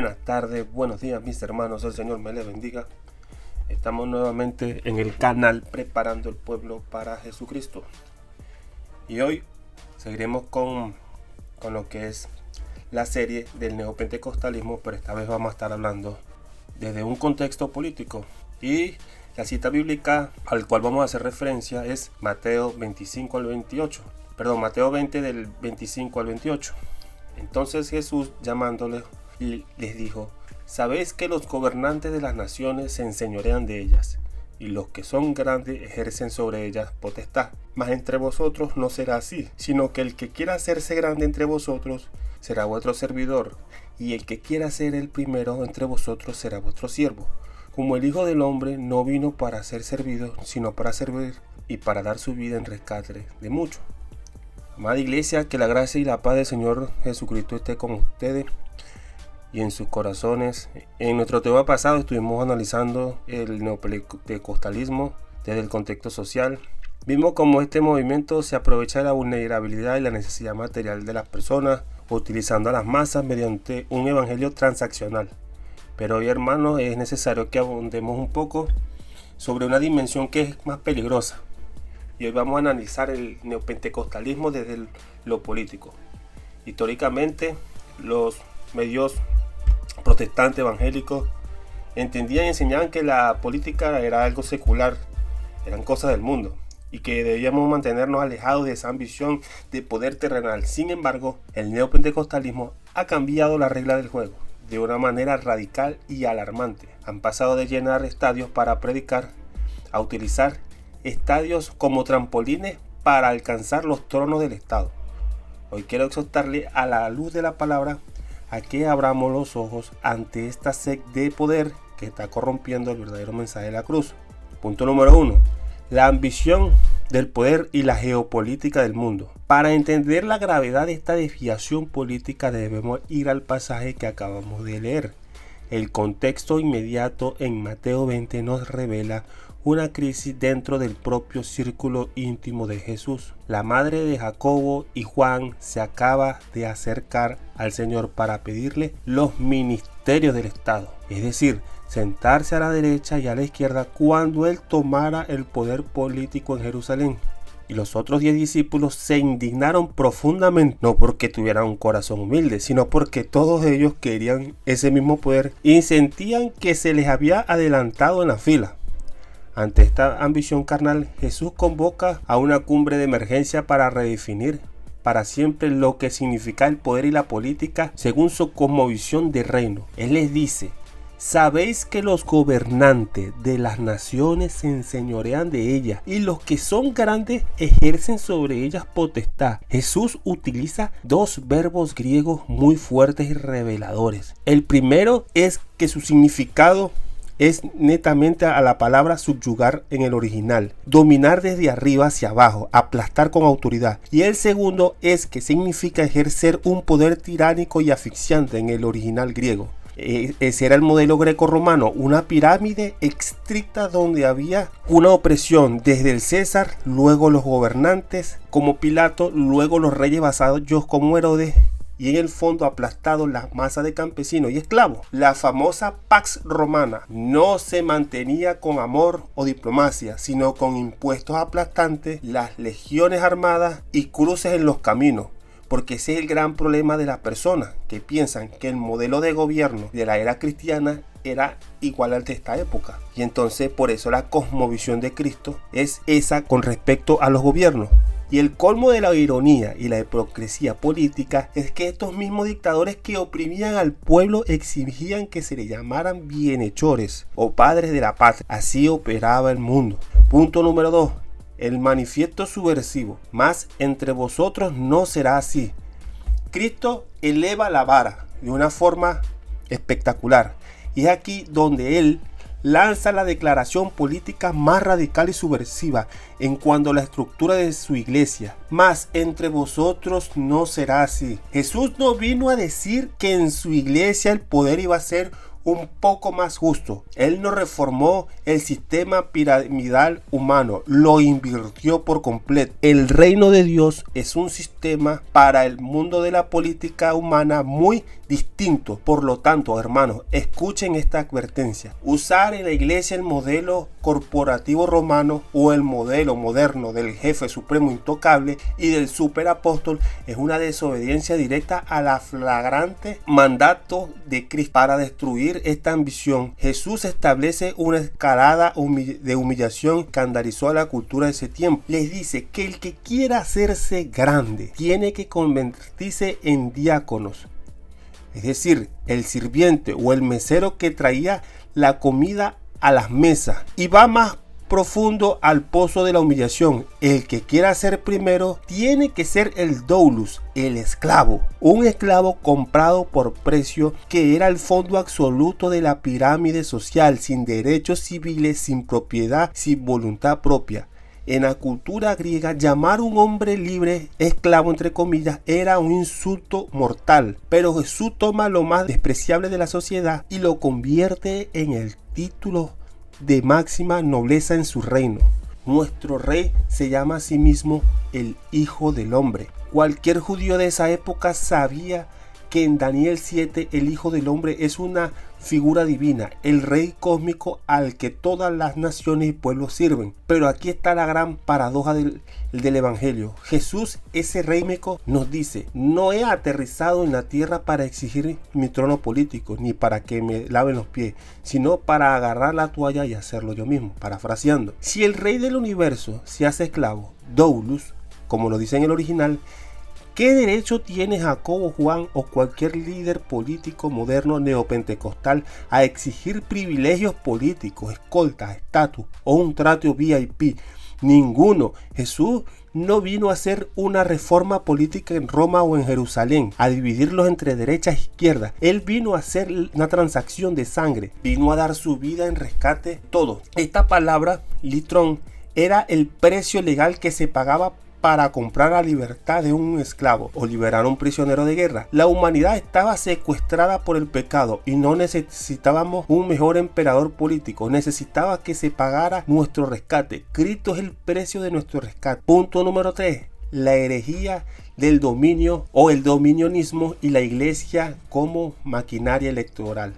Buenas tardes, buenos días mis hermanos, el Señor me les bendiga. Estamos nuevamente en el canal Preparando el Pueblo para Jesucristo. Y hoy seguiremos con lo que es la serie del neopentecostalismo, pero esta vez vamos a estar hablando desde un contexto político. Y la cita bíblica al cual vamos a hacer referencia es Mateo 25 al 28. Perdón, Mateo 20 del 25 al 28. Entonces Jesús, llamándoles, les dijo: sabéis que los gobernantes de las naciones se enseñorean de ellas, y los que son grandes ejercen sobre ellas potestad. Mas entre vosotros no será así, sino que el que quiera hacerse grande entre vosotros será vuestro servidor, y el que quiera ser el primero entre vosotros será vuestro siervo. Como el Hijo del Hombre no vino para ser servido, sino para servir y para dar su vida en rescate de muchos. Amada Iglesia, que la gracia y la paz del Señor Jesucristo esté con ustedes y en sus corazones. En nuestro tema pasado estuvimos analizando el neopentecostalismo desde el contexto social. Vimos cómo este movimiento se aprovecha de la vulnerabilidad y la necesidad material de las personas, utilizando a las masas mediante un evangelio transaccional. Pero hoy, hermanos, es necesario que abundemos un poco sobre una dimensión que es más peligrosa. Y hoy vamos a analizar el neopentecostalismo desde lo político. Históricamente, los medios protestantes evangélicos entendían y enseñaban que la política era algo secular, eran cosas del mundo, y que debíamos mantenernos alejados de esa ambición de poder terrenal. Sin embargo, el neopentecostalismo ha cambiado la regla del juego de una manera radical y alarmante. Han pasado de llenar estadios para predicar a utilizar estadios como trampolines para alcanzar los tronos del Estado. Hoy quiero exhortarle, a la luz de la palabra, a que abramos los ojos ante esta sed de poder que está corrompiendo el verdadero mensaje de la cruz. Punto número 1. La ambición del poder y la geopolítica del mundo. Para entender la gravedad de esta desviación política debemos ir al pasaje que acabamos de leer. El contexto inmediato en Mateo 20 nos revela una crisis dentro del propio círculo íntimo de Jesús. La madre de Jacobo y Juan se acaba de acercar al Señor para pedirle los ministerios del Estado, es decir, sentarse a la derecha y a la izquierda cuando él tomara el poder político en Jerusalén. Y los otros 10 discípulos se indignaron profundamente, no porque tuvieran un corazón humilde, sino porque todos ellos querían ese mismo poder y sentían que se les había adelantado en la fila. Ante esta ambición carnal, Jesús convoca a una cumbre de emergencia para redefinir para siempre lo que significa el poder y la política según su cosmovisión de reino. Él les dice: sabéis que los gobernantes de las naciones se enseñorean de ellas, y los que son grandes ejercen sobre ellas potestad. Jesús utiliza dos verbos griegos muy fuertes y reveladores. El primero es que su significado es netamente a la palabra subyugar en el original, dominar desde arriba hacia abajo, aplastar con autoridad. Y el segundo es que significa ejercer un poder tiránico y asfixiante en el original griego. Ese era el modelo greco-romano, una pirámide estricta donde había una opresión desde el César, luego los gobernantes como Pilato, luego los reyes vasallos como Herodes, y en el fondo aplastado la masa de campesinos y esclavos. La famosa Pax Romana no se mantenía con amor o diplomacia, sino con impuestos aplastantes, las legiones armadas y cruces en los caminos. Porque ese es el gran problema de las personas, que piensan que el modelo de gobierno de la era cristiana era igual al de esta época. Y entonces por eso la cosmovisión de Cristo es esa con respecto a los gobiernos. Y el colmo de la ironía y la hipocresía política es que estos mismos dictadores que oprimían al pueblo exigían que se le llamaran bienhechores o padres de la patria. Así operaba el mundo. Punto número 2. El manifiesto subversivo. Mas entre vosotros no será así. Cristo eleva la vara de una forma espectacular. Y es aquí donde él lanza la declaración política más radical y subversiva en cuanto a la estructura de su iglesia. Mas entre vosotros no será así. Jesús no vino a decir que en su iglesia el poder iba a ser un poco más justo. Él no reformó el sistema piramidal humano, lo invirtió por completo. El reino de Dios es un sistema para el mundo de la política humana muy distinto. Por lo tanto, hermanos, escuchen esta advertencia. Usar en la iglesia el modelo corporativo romano o el modelo moderno del jefe supremo intocable y del superapóstol es una desobediencia directa a la flagrante mandato de Cristo. Para destruir esta ambición, Jesús establece una escalada de humillación que escandalizó a la cultura de ese tiempo. Les dice que el que quiera hacerse grande tiene que convertirse en diáconos. Es decir, el sirviente o el mesero que traía la comida a las mesas. Y va más profundo al pozo de la humillación. El que quiera ser primero tiene que ser el doulos, el esclavo. Un esclavo comprado por precio, que era el fondo absoluto de la pirámide social, sin derechos civiles, sin propiedad, sin voluntad propia. En la cultura griega, llamar a un hombre libre, esclavo entre comillas, era un insulto mortal. Pero Jesús toma lo más despreciable de la sociedad y lo convierte en el título de máxima nobleza en su reino. Nuestro rey se llama a sí mismo el Hijo del Hombre. Cualquier judío de esa época sabía que en Daniel 7 el Hijo del Hombre es una figura divina, el rey cósmico al que todas las naciones y pueblos sirven. Pero aquí está la gran paradoja del evangelio. Jesús, ese rey cósmico, nos dice: no he aterrizado en la tierra para exigir mi trono político, ni para que me laven los pies, sino para agarrar la toalla y hacerlo yo mismo. Parafraseando, si el rey del universo se hace esclavo, doulos, como lo dice en el original, ¿qué derecho tiene Jacobo, Juan o cualquier líder político moderno neopentecostal a exigir privilegios políticos, escoltas, estatus o un trato VIP? Ninguno. Jesús no vino a hacer una reforma política en Roma o en Jerusalén, a dividirlos entre derecha e izquierda. Él vino a hacer una transacción de sangre, vino a dar su vida en rescate, todo. Esta palabra, litrón, era el precio legal que se pagaba para comprar la libertad de un esclavo o liberar a un prisionero de guerra. La humanidad estaba secuestrada por el pecado y no necesitábamos un mejor emperador político, necesitaba que se pagara nuestro rescate. Cristo es el precio de nuestro rescate. Punto número 3. La herejía del dominio o el dominionismo y la iglesia como maquinaria electoral.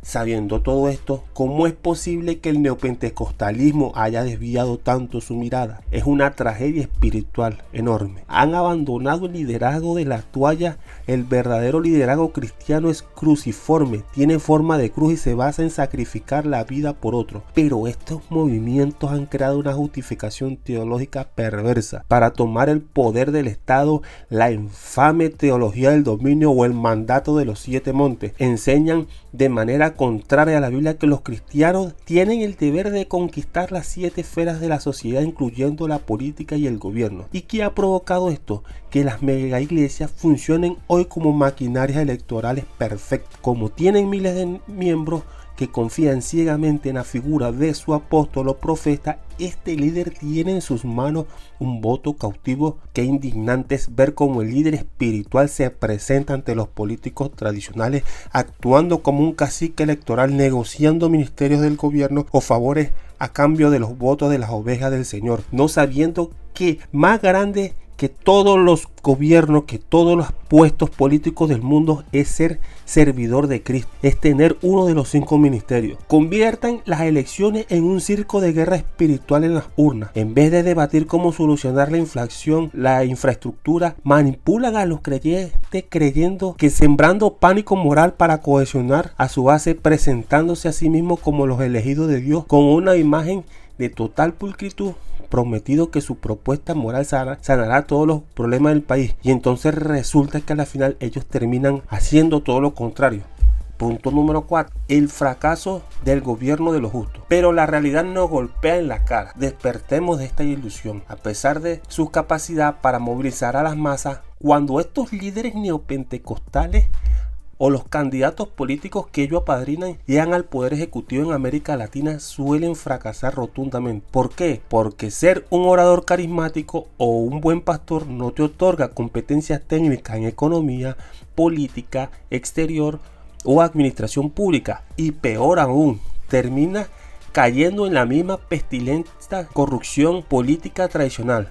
Sabiendo todo esto, ¿cómo es posible que el neopentecostalismo haya desviado tanto su mirada? Es una tragedia espiritual enorme. Han abandonado el liderazgo de la toalla. El verdadero liderazgo cristiano es cruciforme, tiene forma de cruz y se basa en sacrificar la vida por otro. Pero estos movimientos han creado una justificación teológica perversa para tomar el poder del Estado, la infame teología del dominio o el mandato de los 7 montes. Enseñan de manera contraria a la Biblia que los cristianos tienen el deber de conquistar las 7 esferas de la sociedad, incluyendo la política y el gobierno. ¿Y qué ha provocado esto? Que las mega iglesias funcionen hoy como maquinarias electorales perfectas. Como tienen miles de miembros que confían ciegamente en la figura de su apóstol o profeta, este líder tiene en sus manos un voto cautivo. Qué indignante es ver cómo el líder espiritual se presenta ante los políticos tradicionales, actuando como un cacique electoral, negociando ministerios del gobierno o favores a cambio de los votos de las ovejas del Señor, no sabiendo que más grande que todos los gobiernos, que todos los puestos políticos del mundo es ser servidor de Cristo, es tener uno de los 5 ministerios. Conviertan las elecciones en un circo de guerra espiritual en las urnas. En vez de debatir cómo solucionar la inflación, la infraestructura, manipulan a los creyentes creyendo que sembrando pánico moral para cohesionar a su base, presentándose a sí mismos como los elegidos de Dios con una imagen de total pulcritud, prometido que su propuesta moral sanará todos los problemas del país, y entonces resulta que a la final ellos terminan haciendo todo lo contrario. Punto número 4. El fracaso del gobierno de los justos. Pero la realidad nos golpea en la cara. Despertemos de esta ilusión. A pesar de su capacidad para movilizar a las masas, cuando estos líderes neopentecostales o los candidatos políticos que ellos apadrinan llegan al poder ejecutivo en América Latina, suelen fracasar rotundamente. ¿Por qué? Porque ser un orador carismático o un buen pastor no te otorga competencias técnicas en economía, política, exterior o administración pública, y peor aún, termina cayendo en la misma pestilente corrupción política tradicional.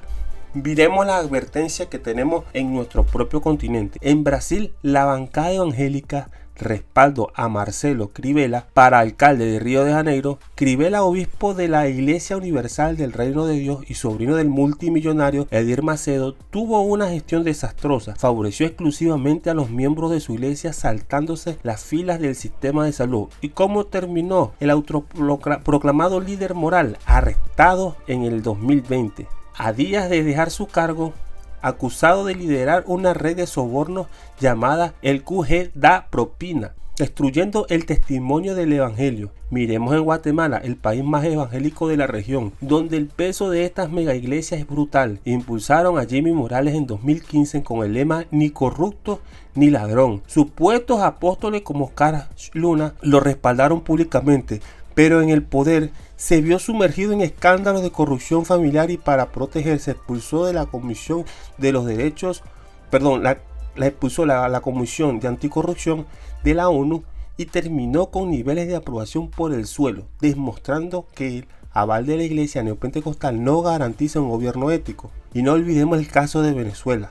Miremos la advertencia que tenemos en nuestro propio continente. En Brasil, la bancada evangélica respaldo a Marcelo Crivella para alcalde de Río de Janeiro. Crivella, obispo de la Iglesia Universal del Reino de Dios y sobrino del multimillonario Edir Macedo, tuvo una gestión desastrosa. Favoreció exclusivamente a los miembros de su iglesia, saltándose las filas del sistema de salud. ¿Y cómo terminó? El autoproclamado líder moral, arrestado en el 2020. A días de dejar su cargo, acusado de liderar una red de sobornos llamada el QG da Propina, destruyendo el testimonio del evangelio. Miremos en Guatemala, el país más evangélico de la región, donde el peso de estas mega iglesias es brutal. Impulsaron a Jimmy Morales en 2015 con el lema ni corrupto ni ladrón. Supuestos apóstoles como Oscar Luna lo respaldaron públicamente, pero en el poder se vio sumergido en escándalos de corrupción familiar y para protegerse expulsó de la Comisión de los Derechos, expulsó la Comisión de Anticorrupción de la ONU y terminó con niveles de aprobación por el suelo, demostrando que el aval de la iglesia neopentecostal no garantiza un gobierno ético. Y no olvidemos el caso de Venezuela,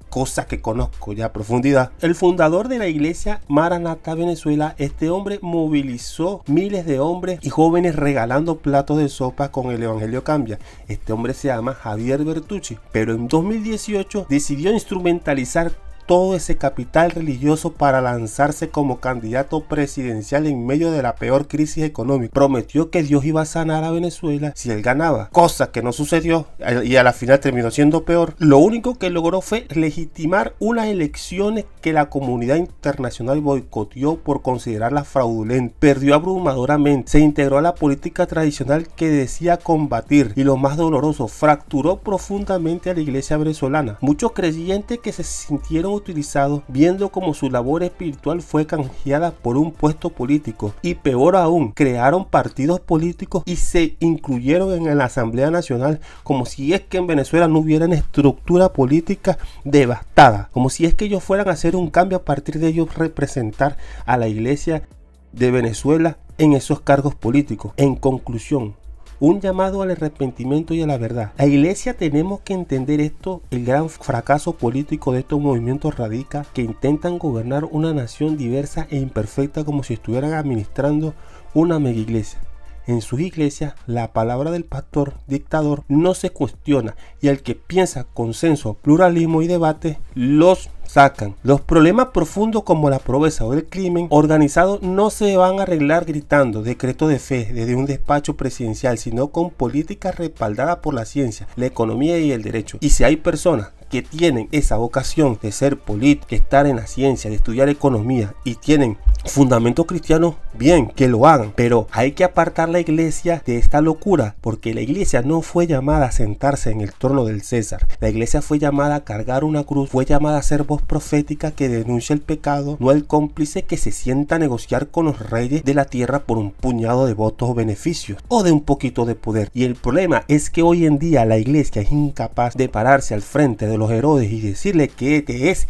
cosa que conozco ya a profundidad. El fundador de la iglesia Maranatha Venezuela, este hombre movilizó miles de hombres y jóvenes regalando platos de sopa con el evangelio cambia. Este hombre se llama Javier Bertucci, pero en 2018 decidió instrumentalizar todo ese capital religioso para lanzarse como candidato presidencial en medio de la peor crisis económica. Prometió que Dios iba a sanar a Venezuela si él ganaba, cosa que no sucedió y a la final terminó siendo peor. Lo único que logró fue legitimar unas elecciones que la comunidad internacional boicoteó por considerarlas fraudulentas. Perdió abrumadoramente, se integró a la política tradicional que decía combatir y lo más doloroso, fracturó profundamente a la iglesia venezolana. Muchos creyentes que se sintieron utilizados viendo como su labor espiritual fue canjeada por un puesto político, y peor aún, crearon partidos políticos y se incluyeron en la Asamblea Nacional, como si es que en Venezuela no hubiera una estructura política devastada, como si es que ellos fueran a hacer un cambio a partir de ellos representar a la iglesia de Venezuela en esos cargos políticos. En conclusión, un llamado al arrepentimiento y a la verdad. La iglesia tenemos que entender esto. El gran fracaso político de estos movimientos radica que intentan gobernar una nación diversa e imperfecta como si estuvieran administrando una mega iglesia. En sus iglesias, la palabra del pastor dictador no se cuestiona y el que piensa consenso, pluralismo y debate los sacan. Los problemas profundos como la pobreza o el crimen organizado no se van a arreglar gritando decreto de fe desde un despacho presidencial, sino con políticas respaldadas por la ciencia, la economía y el derecho. Y si hay personas que tienen esa vocación de ser políticos, de estar en la ciencia, de estudiar economía y tienen fundamentos cristianos, bien, que lo hagan, pero hay que apartar la iglesia de esta locura, porque la iglesia no fue llamada a sentarse en el trono del César. La iglesia fue llamada a cargar una cruz, fue llamada a ser voz profética que denuncia el pecado, no el cómplice que se sienta a negociar con los reyes de la tierra por un puñado de votos o beneficios o de un poquito de poder. Y el problema es que hoy en día la iglesia es incapaz de pararse al frente de los Herodes y decirle que te es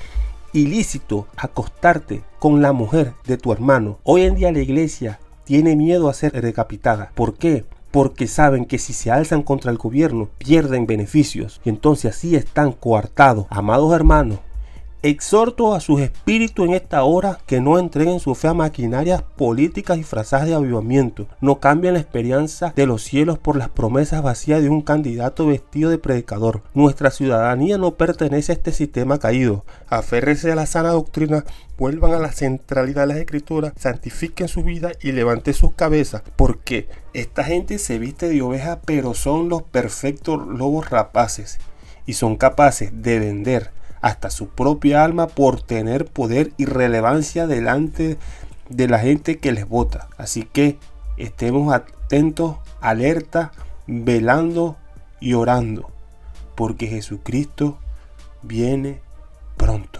ilícito acostarte con la mujer de tu hermano. Hoy en día la iglesia tiene miedo a ser decapitada. ¿Por qué? Porque saben que si se alzan contra el gobierno pierden beneficios y entonces así están coartados. Amados hermanos, exhorto a sus espíritus en esta hora que no entreguen su fe a maquinarias políticas disfrazadas de avivamiento. No cambien la esperanza de los cielos por las promesas vacías de un candidato vestido de predicador. Nuestra ciudadanía no pertenece a este sistema caído. Aférrense a la sana doctrina, vuelvan a la centralidad de las escrituras, santifiquen su vida y levanten sus cabezas, porque esta gente se viste de oveja, pero son los perfectos lobos rapaces y son capaces de vender hasta su propia alma por tener poder y relevancia delante de la gente que les vota. Así que estemos atentos, alerta, velando y orando, porque Jesucristo viene pronto.